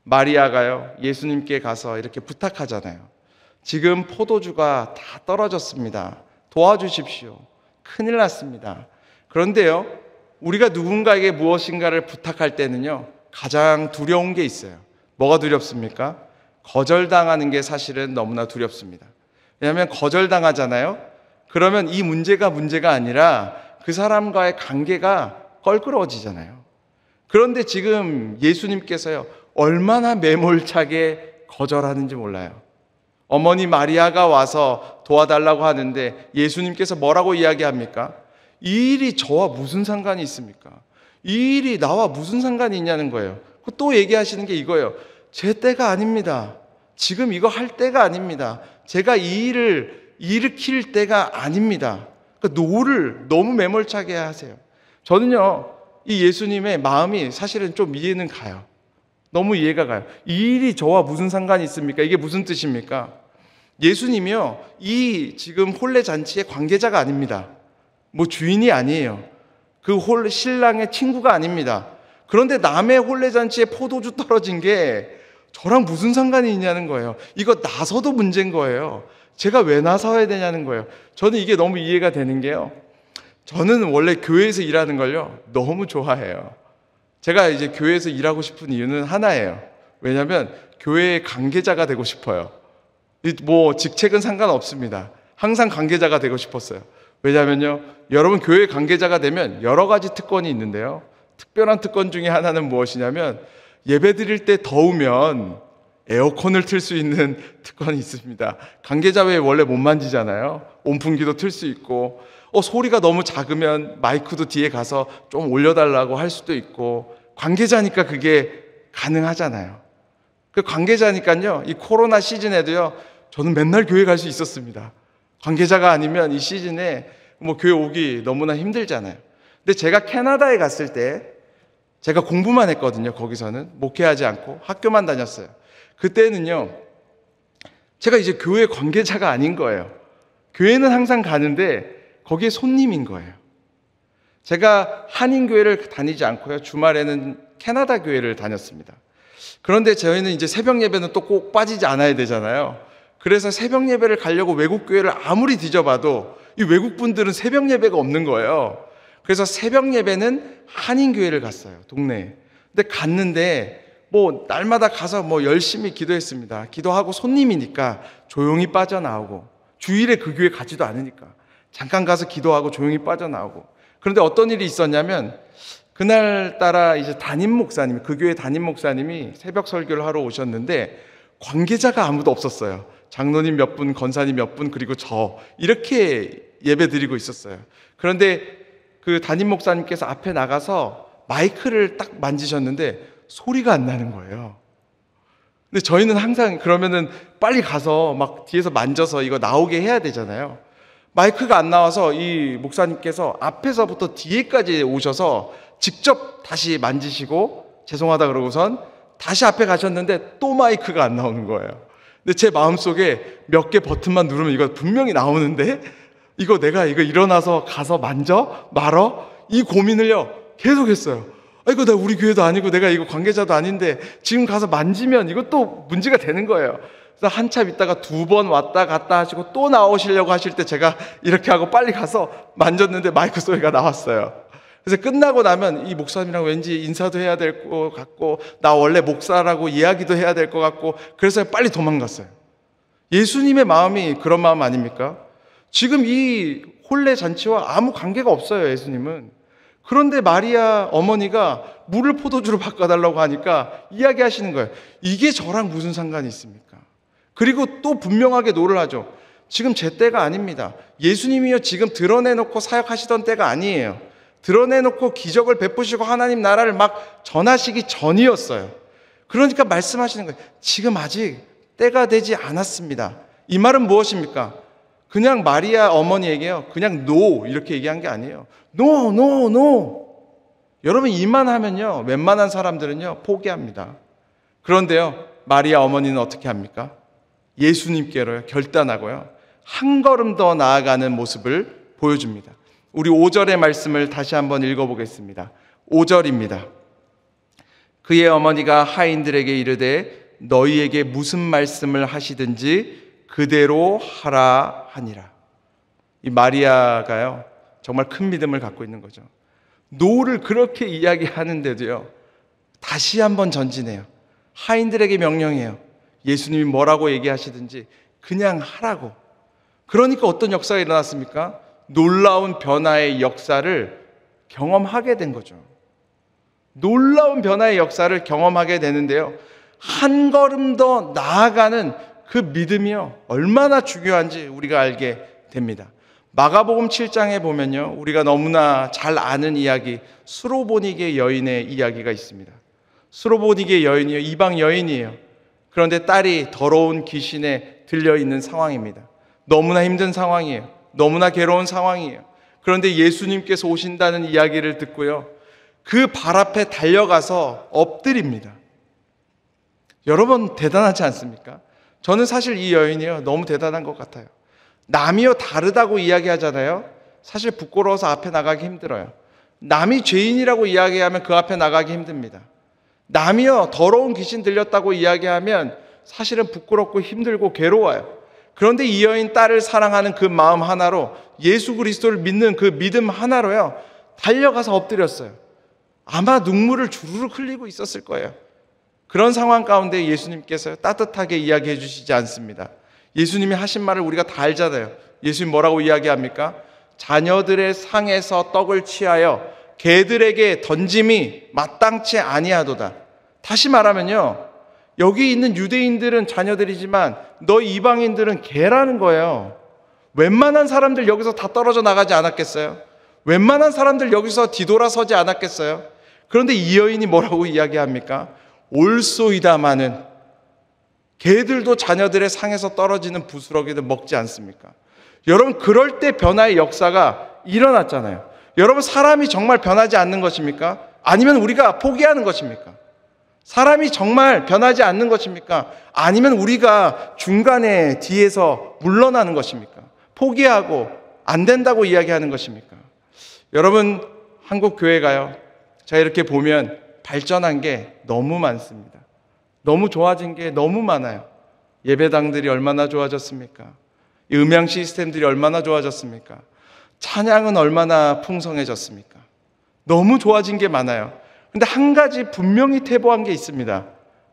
마리아가요, 예수님께 가서 이렇게 부탁하잖아요. 지금 포도주가 다 떨어졌습니다. 도와주십시오. 큰일 났습니다. 그런데요, 우리가 누군가에게 무엇인가를 부탁할 때는요, 가장 두려운 게 있어요. 뭐가 두렵습니까? 거절당하는 게 사실은 너무나 두렵습니다. 왜냐하면 거절당하잖아요. 그러면 이 문제가 아니라 그 사람과의 관계가 껄끄러워지잖아요. 그런데 지금 예수님께서요, 얼마나 매몰차게 거절하는지 몰라요. 어머니 마리아가 와서 도와달라고 하는데 예수님께서 뭐라고 이야기합니까? 이 일이 저와 무슨 상관이 있습니까? 이 일이 나와 무슨 상관이 있냐는 거예요. 또 얘기하시는 게 이거예요. 제 때가 아닙니다. 지금 이거 할 때가 아닙니다. 제가 이 일을 일으킬 때가 아닙니다. 그러니까 노를 너무 매몰차게 하세요. 저는요, 이 예수님의 마음이 사실은 좀 이해는 가요. 너무 이해가 가요. 이 일이 저와 무슨 상관이 있습니까? 이게 무슨 뜻입니까? 예수님이요, 이 지금 혼례 잔치의 관계자가 아닙니다. 뭐 주인이 아니에요. 그 신랑의 친구가 아닙니다. 그런데 남의 혼례 잔치에 포도주 떨어진 게 저랑 무슨 상관이 있냐는 거예요. 이거 나서도 문제인 거예요. 제가 왜 나서야 되냐는 거예요. 저는 이게 너무 이해가 되는 게요, 저는 원래 교회에서 일하는 걸요 너무 좋아해요. 제가 이제 교회에서 일하고 싶은 이유는 하나예요. 왜냐하면 교회의 관계자가 되고 싶어요. 뭐 직책은 상관없습니다. 항상 관계자가 되고 싶었어요. 왜냐하면요, 여러분 교회 관계자가 되면 여러 가지 특권이 있는데요, 특별한 특권 중에 하나는 무엇이냐면 예배 드릴 때 더우면 에어컨을 틀 수 있는 특권이 있습니다. 관계자 외에 원래 못 만지잖아요. 온풍기도 틀 수 있고, 소리가 너무 작으면 마이크도 뒤에 가서 좀 올려달라고 할 수도 있고, 관계자니까 그게 가능하잖아요. 그 관계자니까요, 이 코로나 시즌에도요, 저는 맨날 교회 갈 수 있었습니다. 관계자가 아니면 이 시즌에 교회 오기 너무나 힘들잖아요. 근데 제가 캐나다에 갔을 때 제가 공부만 했거든요. 거기서는 목회하지 않고 학교만 다녔어요. 그때는요, 제가 이제 교회 관계자가 아닌 거예요. 교회는 항상 가는데 거기에 손님인 거예요. 제가 한인교회를 다니지 않고요, 주말에는 캐나다 교회를 다녔습니다. 그런데 저희는 이제 새벽 예배는 또 꼭 빠지지 않아야 되잖아요. 그래서 새벽 예배를 가려고 외국 교회를 아무리 뒤져봐도 이 외국 분들은 새벽 예배가 없는 거예요. 그래서 새벽 예배는 한인교회를 갔어요, 동네에. 근데 갔는데 날마다 가서 열심히 기도했습니다. 기도하고 손님이니까 조용히 빠져나오고, 주일에 그 교회 가지도 않으니까 잠깐 가서 기도하고 조용히 빠져나오고. 그런데 어떤 일이 있었냐면, 그날따라 이제 그 교회 담임 목사님이 새벽 설교를 하러 오셨는데 관계자가 아무도 없었어요. 장로님 몇 분, 권사님 몇 분, 그리고 저, 이렇게 예배 드리고 있었어요. 그런데 그 담임 목사님께서 앞에 나가서 마이크를 딱 만지셨는데 소리가 안 나는 거예요. 근데 저희는 항상 그러면은 빨리 가서 막 뒤에서 만져서 이거 나오게 해야 되잖아요. 마이크가 안 나와서 이 목사님께서 앞에서부터 뒤에까지 오셔서 직접 다시 만지시고 죄송하다 그러고선 다시 앞에 가셨는데 또 마이크가 안 나오는 거예요. 근데 제 마음속에 몇 개 버튼만 누르면 이거 분명히 나오는데 이거 내가 일어나서 가서 만져? 말어? 이 고민을요 계속 했어요. 이거 나 우리 교회도 아니고 내가 이거 관계자도 아닌데 지금 가서 만지면 이것도 문제가 되는 거예요. 그래서 한참 있다가 2번 왔다 갔다 하시고 또 나오시려고 하실 때 제가 이렇게 하고 빨리 가서 만졌는데 마이크 소리가 나왔어요. 그래서 끝나고 나면 이 목사님이랑 왠지 인사도 해야 될 것 같고, 나 원래 목사라고 이야기도 해야 될 것 같고, 그래서 빨리 도망갔어요. 예수님의 마음이 그런 마음 아닙니까? 지금 이 혼례 잔치와 아무 관계가 없어요, 예수님은. 그런데 마리아 어머니가 물을 포도주로 바꿔달라고 하니까 이야기하시는 거예요. 이게 저랑 무슨 상관이 있습니까? 그리고 또 분명하게 노를 하죠. 지금 제 때가 아닙니다. 예수님이요, 지금 드러내놓고 사역하시던 때가 아니에요. 드러내놓고 기적을 베푸시고 하나님 나라를 막 전하시기 전이었어요. 그러니까 말씀하시는 거예요. 지금 아직 때가 되지 않았습니다. 이 말은 무엇입니까? 그냥 마리아 어머니에게요, 그냥 no 이렇게 얘기한 게 아니에요. No. 여러분, 이만 하면요 웬만한 사람들은요 포기합니다. 그런데요, 마리아 어머니는 어떻게 합니까? 예수님께로요 결단하고요 한 걸음 더 나아가는 모습을 보여줍니다. 우리 5절의 말씀을 다시 한번 읽어보겠습니다. 5절입니다. 그의 어머니가 하인들에게 이르되 너희에게 무슨 말씀을 하시든지 그대로 하라 하니라. 이 마리아가요 정말 큰 믿음을 갖고 있는 거죠. 노를 그렇게 이야기하는데도요 다시 한번 전진해요. 하인들에게 명령해요. 예수님이 뭐라고 얘기하시든지 그냥 하라고. 그러니까 어떤 역사가 일어났습니까? 놀라운 변화의 역사를 경험하게 된 거죠. 놀라운 변화의 역사를 경험하게 되는데요, 한 걸음 더 나아가는 그 믿음이요 얼마나 중요한지 우리가 알게 됩니다. 마가복음 7장에 보면요, 우리가 너무나 잘 아는 이야기, 수로보니게 여인의 이야기가 있습니다. 수로보니게 여인이요, 이방 여인이에요. 그런데 딸이 더러운 귀신에 들려있는 상황입니다. 너무나 힘든 상황이에요. 너무나 괴로운 상황이에요. 그런데 예수님께서 오신다는 이야기를 듣고요, 그 발 앞에 달려가서 엎드립니다. 여러분, 대단하지 않습니까? 저는 사실 이 여인이요 너무 대단한 것 같아요. 남이요 다르다고 이야기하잖아요. 사실 부끄러워서 앞에 나가기 힘들어요. 남이 죄인이라고 이야기하면 그 앞에 나가기 힘듭니다. 남이요 더러운 귀신 들렸다고 이야기하면 사실은 부끄럽고 힘들고 괴로워요. 그런데 이 여인 딸을 사랑하는 그 마음 하나로, 예수 그리스도를 믿는 그 믿음 하나로요 달려가서 엎드렸어요. 아마 눈물을 주르륵 흘리고 있었을 거예요. 그런 상황 가운데 예수님께서 따뜻하게 이야기해 주시지 않습니다. 예수님이 하신 말을 우리가 다 알잖아요. 예수님 뭐라고 이야기합니까? 자녀들의 상에서 떡을 취하여 개들에게 던짐이 마땅치 아니하도다. 다시 말하면요, 여기 있는 유대인들은 자녀들이지만 너 이방인들은 개라는 거예요. 웬만한 사람들 여기서 다 떨어져 나가지 않았겠어요? 웬만한 사람들 여기서 뒤돌아서지 않았겠어요? 그런데 이 여인이 뭐라고 이야기합니까? 올소이다마는 개들도 자녀들의 상에서 떨어지는 부스러기를 먹지 않습니까? 여러분, 그럴 때 변화의 역사가 일어났잖아요. 여러분, 사람이 정말 변하지 않는 것입니까? 아니면 우리가 포기하는 것입니까? 사람이 정말 변하지 않는 것입니까? 아니면 우리가 중간에 뒤에서 물러나는 것입니까? 포기하고 안 된다고 이야기하는 것입니까? 여러분, 한국 교회가요, 자, 이렇게 보면 발전한 게 너무 많습니다. 너무 좋아진 게 너무 많아요. 예배당들이 얼마나 좋아졌습니까? 음향 시스템들이 얼마나 좋아졌습니까? 찬양은 얼마나 풍성해졌습니까? 너무 좋아진 게 많아요. 근데 한 가지 분명히 퇴보한 게 있습니다.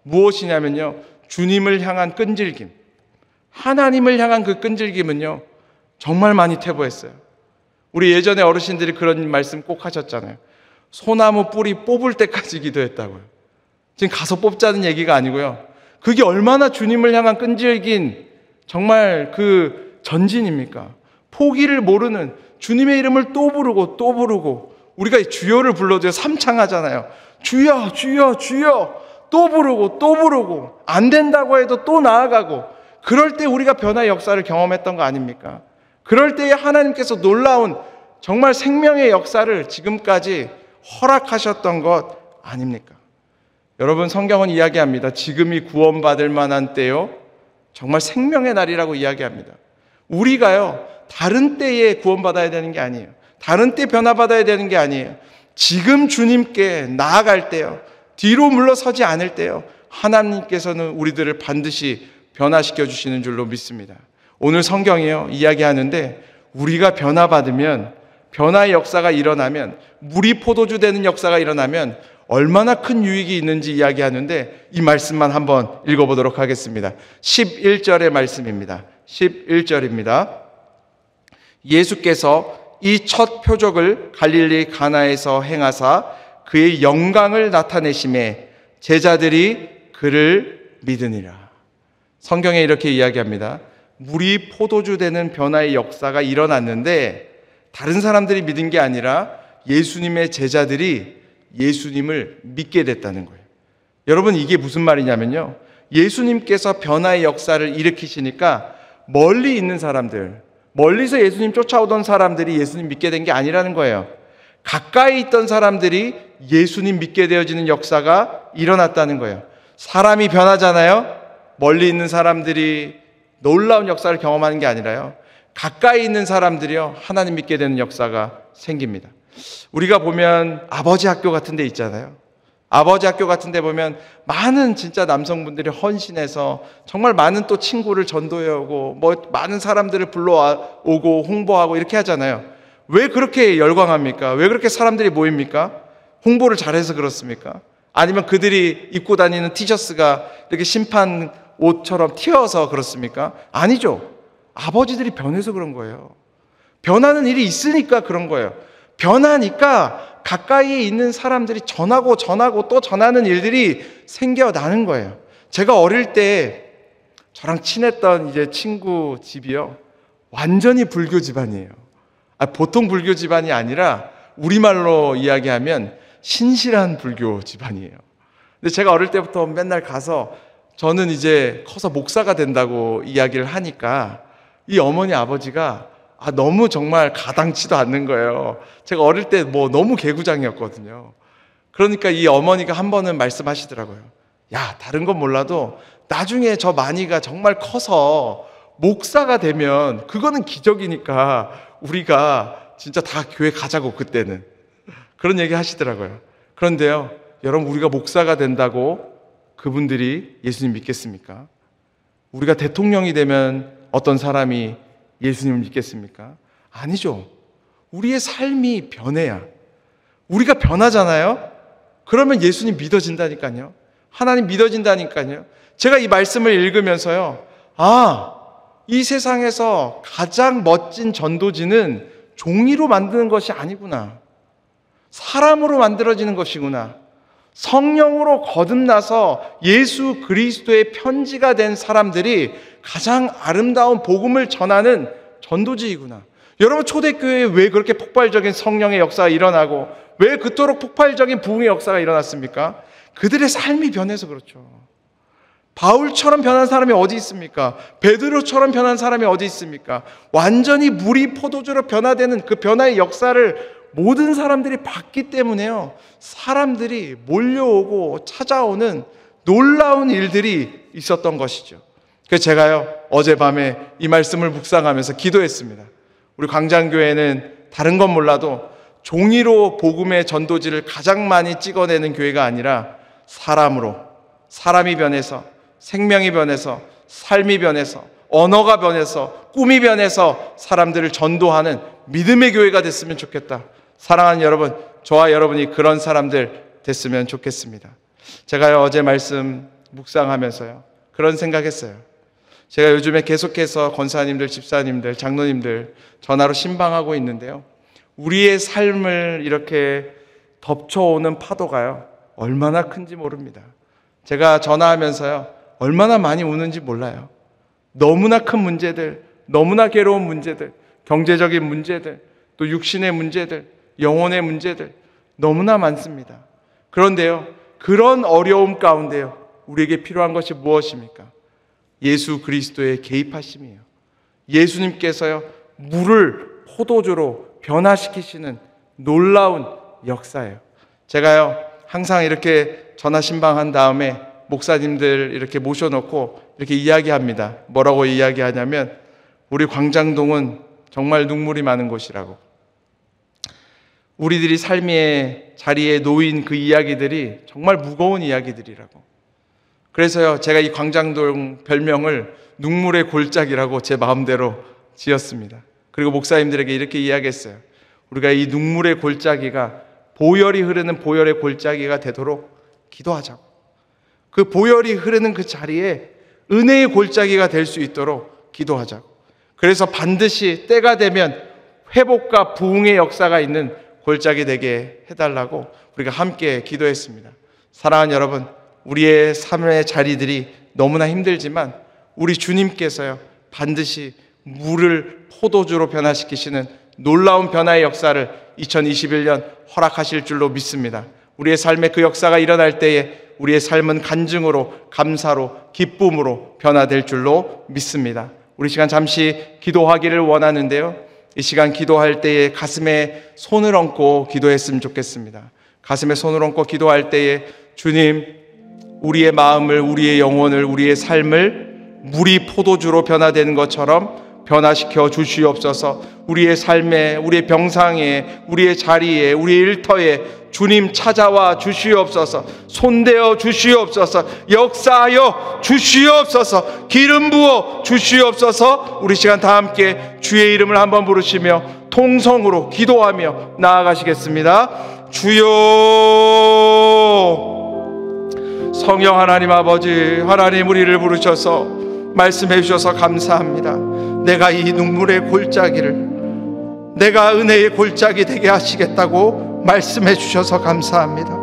무엇이냐면요, 주님을 향한 끈질김, 하나님을 향한 그 끈질김은요, 정말 많이 퇴보했어요. 우리 예전에 어르신들이 그런 말씀 꼭 하셨잖아요. 소나무 뿌리 뽑을 때까지 기도했다고요. 지금 가서 뽑자는 얘기가 아니고요, 그게 얼마나 주님을 향한 끈질긴 정말 그 전진입니까? 포기를 모르는, 주님의 이름을 또 부르고 또 부르고, 우리가 주여를 불러줘요. 삼창하잖아요. 주여 주여 주여, 또 부르고 또 부르고, 안 된다고 해도 또 나아가고. 그럴 때 우리가 변화의 역사를 경험했던 거 아닙니까? 그럴 때에 하나님께서 놀라운 정말 생명의 역사를 지금까지 허락하셨던 것 아닙니까? 여러분, 성경은 이야기합니다. 지금이 구원받을 만한 때요, 정말 생명의 날이라고 이야기합니다. 우리가요, 다른 때에 구원받아야 되는 게 아니에요. 다른 때 변화받아야 되는 게 아니에요. 지금 주님께 나아갈 때요, 뒤로 물러서지 않을 때요, 하나님께서는 우리들을 반드시 변화시켜 주시는 줄로 믿습니다. 오늘 성경이요, 이야기하는데 우리가 변화받으면, 변화의 역사가 일어나면, 물이 포도주 되는 역사가 일어나면 얼마나 큰 유익이 있는지 이야기하는데, 이 말씀만 한번 읽어보도록 하겠습니다. 11절의 말씀입니다. 11절입니다. 예수께서 이 첫 표적을 갈릴리 가나에서 행하사 그의 영광을 나타내심에 제자들이 그를 믿으니라. 성경에 이렇게 이야기합니다. 물이 포도주 되는 변화의 역사가 일어났는데 다른 사람들이 믿은 게 아니라 예수님의 제자들이 예수님을 믿게 됐다는 거예요. 여러분, 이게 무슨 말이냐면요, 예수님께서 변화의 역사를 일으키시니까 멀리 있는 사람들, 멀리서 예수님 쫓아오던 사람들이 예수님 믿게 된 게 아니라는 거예요. 가까이 있던 사람들이 예수님 믿게 되어지는 역사가 일어났다는 거예요. 사람이 변하잖아요. 멀리 있는 사람들이 놀라운 역사를 경험하는 게 아니라요, 가까이 있는 사람들이요, 하나님 믿게 되는 역사가 생깁니다. 우리가 보면 아버지 학교 같은 데 있잖아요. 아버지 학교 같은 데 보면 많은 진짜 남성분들이 헌신해서 정말 많은 또 친구를 전도해 오고, 뭐 많은 사람들을 불러오고 홍보하고 이렇게 하잖아요. 왜 그렇게 열광합니까? 왜 그렇게 사람들이 모입니까? 홍보를 잘해서 그렇습니까? 아니면 그들이 입고 다니는 티셔츠가 이렇게 심판 옷처럼 튀어서 그렇습니까? 아니죠. 아버지들이 변해서 그런 거예요. 변하는 일이 있으니까 그런 거예요. 변하니까 가까이에 있는 사람들이 전하고 또 전하는 일들이 생겨나는 거예요. 제가 어릴 때 저랑 친했던 이제 친구 집이요, 완전히 불교 집안이에요. 보통 불교 집안이 아니라 우리말로 이야기하면 신실한 불교 집안이에요. 근데 제가 어릴 때부터 맨날 가서, 저는 이제 커서 목사가 된다고 이야기를 하니까 이 어머니 아버지가 너무 정말 가당치도 않는 거예요. 제가 어릴 때 뭐 너무 개구장이었거든요. 그러니까 이 어머니가 한 번은 말씀하시더라고요. 야, 다른 건 몰라도 나중에 저 마니가 정말 커서 목사가 되면 그거는 기적이니까 우리가 진짜 다 교회 가자고, 그때는. 그런 얘기 하시더라고요. 그런데요, 여러분, 우리가 목사가 된다고 그분들이 예수님 믿겠습니까? 우리가 대통령이 되면 어떤 사람이 예수님을 믿겠습니까? 아니죠. 우리의 삶이 변해야, 우리가 변하잖아요. 그러면 예수님 믿어진다니까요. 하나님 믿어진다니까요. 제가 이 말씀을 읽으면서요, 이 세상에서 가장 멋진 전도지는 종이로 만드는 것이 아니구나, 사람으로 만들어지는 것이구나. 성령으로 거듭나서 예수 그리스도의 편지가 된 사람들이 가장 아름다운 복음을 전하는 전도지이구나. 여러분, 초대교회에 왜 그렇게 폭발적인 성령의 역사가 일어나고 왜 그토록 폭발적인 부흥의 역사가 일어났습니까? 그들의 삶이 변해서 그렇죠. 바울처럼 변한 사람이 어디 있습니까? 베드로처럼 변한 사람이 어디 있습니까? 완전히 물이 포도주로 변화되는 그 변화의 역사를 모든 사람들이 봤기 때문에요, 사람들이 몰려오고 찾아오는 놀라운 일들이 있었던 것이죠. 그래서 제가요, 어젯밤에 이 말씀을 묵상하면서 기도했습니다. 우리 광장교회는 다른 건 몰라도 종이로 복음의 전도지를 가장 많이 찍어내는 교회가 아니라 사람으로, 사람이 변해서, 생명이 변해서, 삶이 변해서, 언어가 변해서, 꿈이 변해서 사람들을 전도하는 믿음의 교회가 됐으면 좋겠다. 사랑하는 여러분, 저와 여러분이 그런 사람들 됐으면 좋겠습니다. 제가요, 어제 말씀 묵상하면서요, 그런 생각했어요. 제가 요즘에 계속해서 권사님들, 집사님들, 장로님들 전화로 신방하고 있는데요, 우리의 삶을 이렇게 덮쳐오는 파도가요, 얼마나 큰지 모릅니다. 제가 전화하면서요, 얼마나 많이 우는지 몰라요. 너무나 큰 문제들, 너무나 괴로운 문제들, 경제적인 문제들, 또 육신의 문제들, 영혼의 문제들 너무나 많습니다. 그런데요, 그런 어려움 가운데요, 우리에게 필요한 것이 무엇입니까? 예수 그리스도의 개입하심이에요. 예수님께서요, 물을 포도주로 변화시키시는 놀라운 역사예요. 제가요, 항상 이렇게 전화 신방한 다음에 목사님들 이렇게 모셔놓고 이렇게 이야기합니다. 뭐라고 이야기하냐면, 우리 광장동은 정말 눈물이 많은 곳이라고. 우리들이 삶의 자리에 놓인 그 이야기들이 정말 무거운 이야기들이라고. 그래서요, 제가 이 광장동 별명을 눈물의 골짜기라고 제 마음대로 지었습니다. 그리고 목사님들에게 이렇게 이야기했어요. 우리가 이 눈물의 골짜기가 보혈이 흐르는 보혈의 골짜기가 되도록 기도하자고. 그 보혈이 흐르는 그 자리에 은혜의 골짜기가 될 수 있도록 기도하자고. 그래서 반드시 때가 되면 회복과 부흥의 역사가 있는 골짜기 되게 해달라고 우리가 함께 기도했습니다. 사랑하는 여러분, 우리의 삶의 자리들이 너무나 힘들지만 우리 주님께서요, 반드시 물을 포도주로 변화시키시는 놀라운 변화의 역사를 2021년 허락하실 줄로 믿습니다. 우리의 삶에 그 역사가 일어날 때에 우리의 삶은 간증으로, 감사로, 기쁨으로 변화될 줄로 믿습니다. 우리 시간 잠시 기도하기를 원하는데요, 이 시간 기도할 때에 가슴에 손을 얹고 기도했으면 좋겠습니다. 가슴에 손을 얹고 기도할 때에, 주님, 우리의 마음을, 우리의 영혼을, 우리의 삶을 물이 포도주로 변화되는 것처럼 변화시켜 주시옵소서. 우리의 삶에, 우리의 병상에, 우리의 자리에, 우리의 일터에 주님 찾아와 주시옵소서. 손대어 주시옵소서. 역사하여 주시옵소서. 기름 부어 주시옵소서. 우리 시간 다 함께 주의 이름을 한번 부르시며 통성으로 기도하며 나아가시겠습니다. 주여. 성령 하나님 아버지, 하나님 우리를 부르셔서 말씀해 주셔서 감사합니다. 내가 이 눈물의 골짜기를, 내가 은혜의 골짜기 되게 하시겠다고 말씀해 주셔서 감사합니다.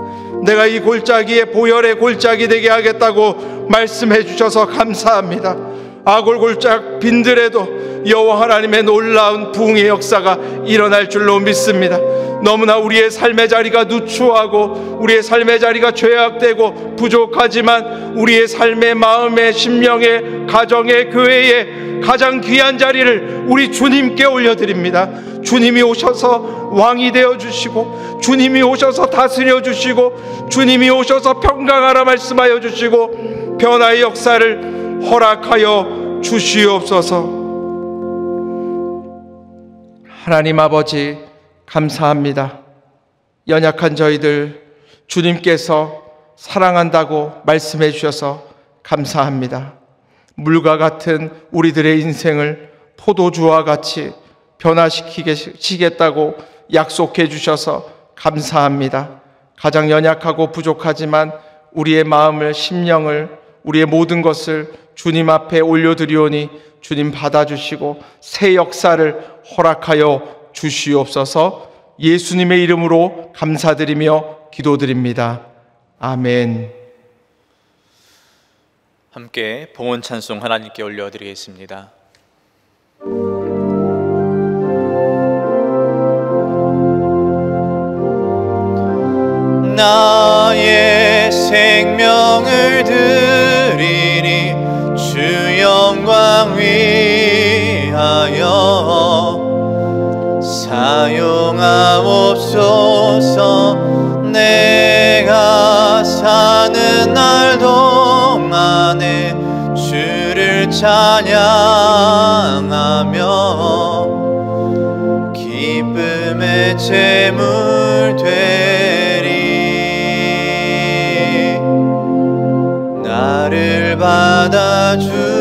내가 이 골짜기에 보혈의 골짜기 되게 하겠다고 말씀해 주셔서 감사합니다. 아골골짝 빈들에도 여호와 하나님의 놀라운 부흥의 역사가 일어날 줄로 믿습니다. 너무나 우리의 삶의 자리가 누추하고 우리의 삶의 자리가 죄악되고 부족하지만 우리의 삶의 마음의 심령의 가정의 교회의 가장 귀한 자리를 우리 주님께 올려드립니다. 주님이 오셔서 왕이 되어주시고, 주님이 오셔서 다스려 주시고, 주님이 오셔서 평강하라 말씀하여 주시고 변화의 역사를 허락하여 주시옵소서. 하나님 아버지 감사합니다. 연약한 저희들 주님께서 사랑한다고 말씀해 주셔서 감사합니다. 물과 같은 우리들의 인생을 포도주와 같이 변화시키겠다고 약속해 주셔서 감사합니다. 가장 연약하고 부족하지만 우리의 마음을, 심령을, 우리의 모든 것을 주님 앞에 올려드리오니 주님 받아주시고 새 역사를 허락하여 주시옵소서. 예수님의 이름으로 감사드리며 기도드립니다. 아멘.
함께 봉헌 찬송 하나님께 올려드리겠습니다. 나의 생명을 드리니 주 영광 위하여 사용하옵소서. 내가 사는 날 동안에 주를 찬양하며 기쁨의 제물 되리. 나를 받아주소서.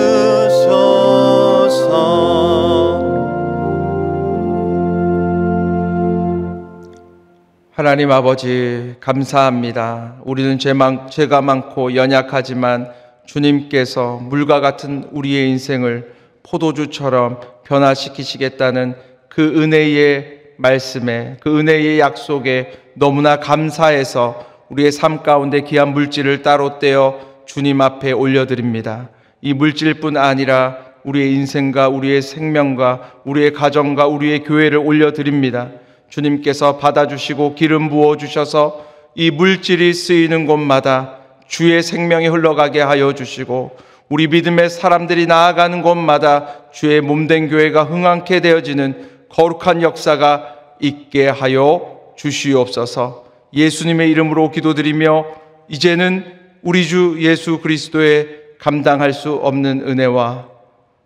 하나님 아버지 감사합니다. 우리는 죄가 많고 연약하지만 주님께서 물과 같은 우리의 인생을 포도주처럼 변화시키시겠다는 그 은혜의 말씀에, 그 은혜의 약속에 너무나 감사해서 우리의 삶 가운데 귀한 물질을 따로 떼어 주님 앞에 올려드립니다. 이 물질뿐 아니라 우리의 인생과 우리의 생명과 우리의 가정과 우리의 교회를 올려드립니다. 주님께서 받아주시고 기름 부어주셔서 이 물질이 쓰이는 곳마다 주의 생명이 흘러가게 하여 주시고, 우리 믿음의 사람들이 나아가는 곳마다 주의 몸된 교회가 흥황케 되어지는 거룩한 역사가 있게 하여 주시옵소서. 예수님의 이름으로 기도드리며 이제는 우리 주 예수 그리스도의 감당할 수 없는 은혜와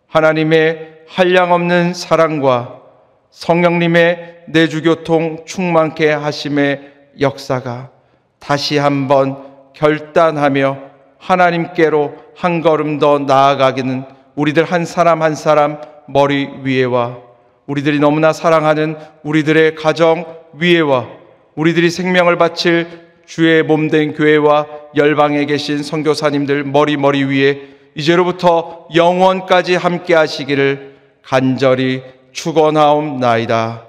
하나님의 한량없는 사랑과 성령님의 내주교통 충만케 하심의 역사가 다시 한번 결단하며 하나님께로 한 걸음 더 나아가기는 우리들 한 사람 한 사람 머리 위에와 우리들이 너무나 사랑하는 우리들의 가정 위에와 우리들이 생명을 바칠 주의 몸된 교회와 열방에 계신 선교사님들 머리 위에 이제로부터 영원까지 함께 하시기를 간절히 축원하옵나이다.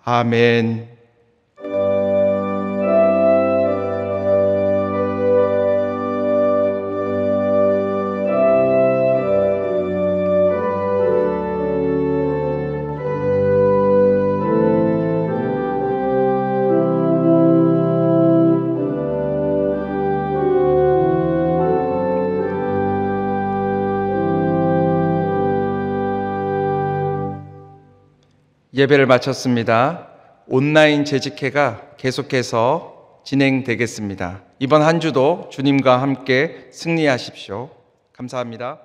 아멘. 예배를 마쳤습니다. 온라인 재직회가 계속해서 진행되겠습니다. 이번 한 주도 주님과 함께 승리하십시오. 감사합니다.